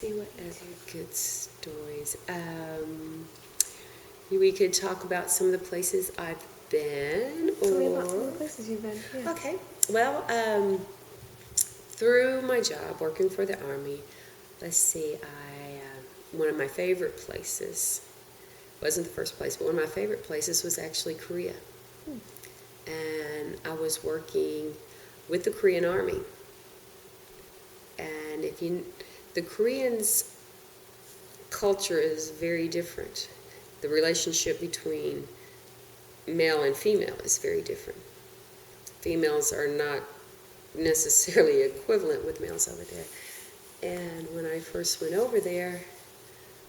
See what other good stories. We could talk about some of the places I've been, Tell me about some of or the places you've been. Yeah. okay. Well, through my job working for the Army, let's see. One of my favorite places wasn't the first place, but one of my favorite places was actually Korea, and I was working with the Korean Army. And the Koreans' culture is very different. The relationship between male and female is very different. Females are not necessarily equivalent with males over there. And when I first went over there,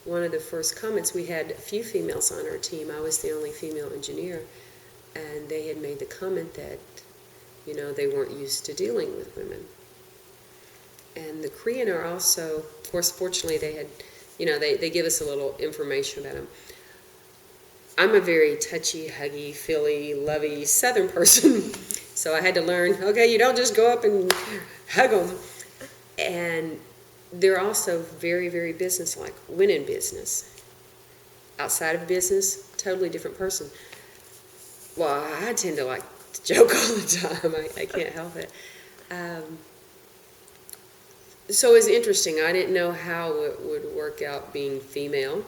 one of the first comments, we had a few females on our team. I was the only female engineer, and they had made the comment that, they weren't used to dealing with women. And the Korean are also, of course, fortunately they had, they give us a little information about them. I'm a very touchy, huggy, feely, lovey Southern person, so I had to learn, okay, you don't just go up and hug them. And they're also very, very businesslike, went in business. Outside of business, totally different person. Well, I tend to like to joke all the time. I can't help it. So it's interesting. I didn't know how it would work out being female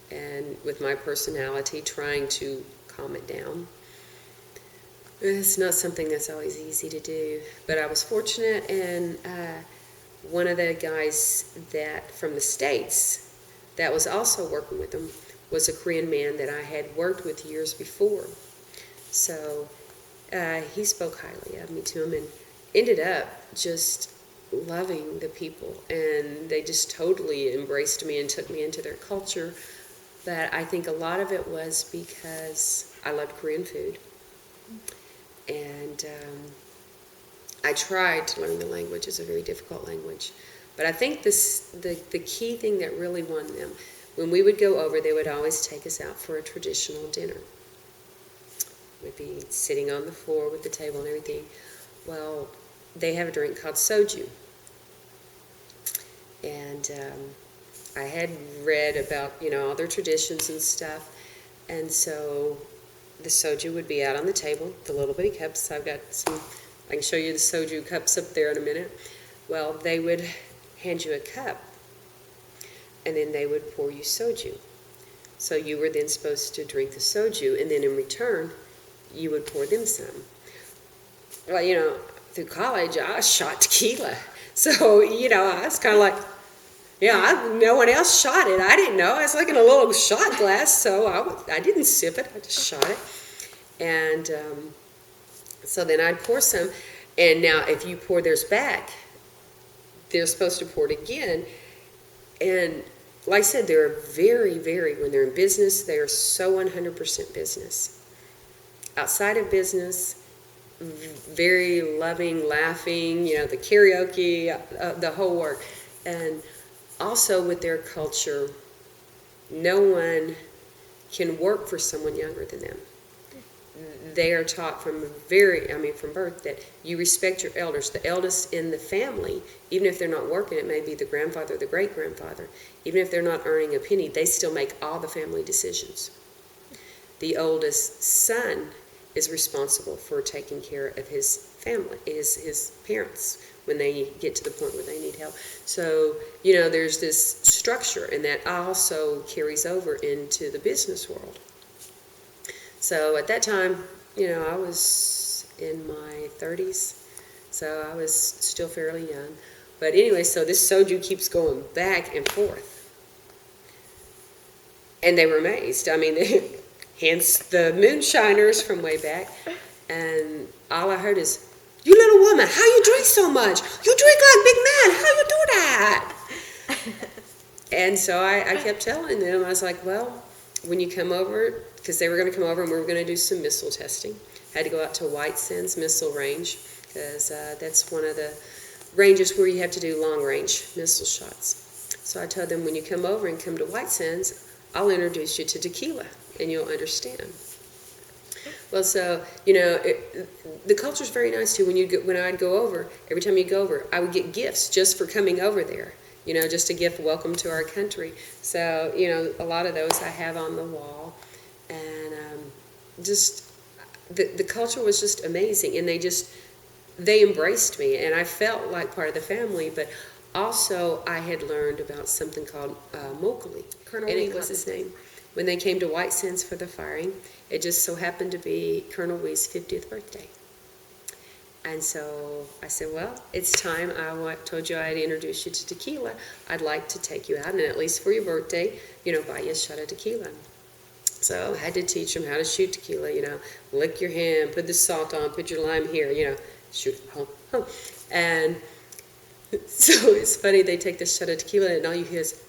and with my personality trying to calm it down. It's not something that's always easy to do, but I was fortunate, and one of the guys that from the States that was also working with them was a Korean man that I had worked with years before. So he spoke highly of me to him and ended up just loving the people, and they just totally embraced me and took me into their culture. But I think a lot of it was because I loved Korean food, and I tried to learn the language. It's a very difficult language, but I think the key thing that really won them, when we would go over, they would always take us out for a traditional dinner. We'd be sitting on the floor with the table and everything. Well, they have a drink called soju. And I had read about, all their traditions and stuff. And so the soju would be out on the table, the little bitty cups. I can show you the soju cups up there in a minute. Well, they would hand you a cup, and then they would pour you soju. So you were then supposed to drink the soju, and then in return, you would pour them some. Well, through college, I shot tequila. So, I was kind of like, no one else shot it. I didn't know. I was like in a little shot glass, so I didn't sip it. I just shot it. And so then I'd pour some. And now if you pour theirs back, they're supposed to pour it again. And like I said, they're very, very, when they're in business, they are so 100% business. Outside of business, very loving, laughing, the karaoke, the whole work. And also with their culture, no one can work for someone younger than them. They are taught from birth, that you respect your elders. The eldest in the family, even if they're not working, it may be the grandfather or the great-grandfather, even if they're not earning a penny, they still make all the family decisions. The oldest son is responsible for taking care of his family, his parents, when they get to the point where they need help. So, there's this structure, and that also carries over into the business world. So at that time, I was in my 30s, so I was still fairly young. But anyway, so this soju keeps going back and forth. And they were amazed. Hence the moonshiners from way back. And all I heard is, "You little woman, how you drink so much? You drink like big man. How you do that?" And so I kept telling them, I was like, well, when you come over, because they were going to come over and we were going to do some missile testing. I had to go out to White Sands Missile Range, because that's one of the ranges where you have to do long-range missile shots. So I told them, when you come over and come to White Sands, I'll introduce you to tequila, and you'll understand. Well, so, the culture's very nice, too. When I'd go over, every time you go over, I would get gifts just for coming over there. just a gift, welcome to our country. So, a lot of those I have on the wall. And just, the culture was just amazing. And they embraced me. And I felt like part of the family, but also I had learned about something called Mokali. Colonel And Lee it was his Hutchinson. name. When they came to White Sands for the firing, it just so happened to be Colonel Wee's 50th birthday. And so I said, well, it's time. Told you I'd introduce you to tequila. I'd like to take you out, and at least for your birthday, buy you a shot of tequila. So I had to teach them how to shoot tequila, lick your hand, put the salt on, put your lime here, shoot, And so it's funny, they take this shot of tequila, and all you hear is,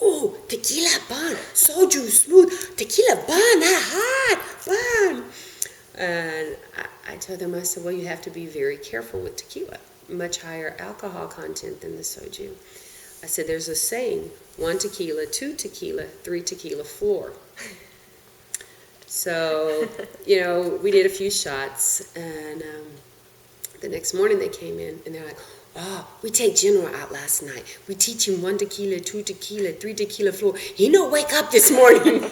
oh, tequila burn, soju smooth, tequila burn, hot, burn. And I told them, I said, well, you have to be very careful with tequila, much higher alcohol content than the soju. I said, there's a saying, 1 tequila, 2 tequila, 3 tequila floor. So, we did a few shots, and the next morning they came in, and they're like, oh, we take General out last night. We teach him 1 tequila, 2 tequila, 3 tequila floor. He no wake up this morning.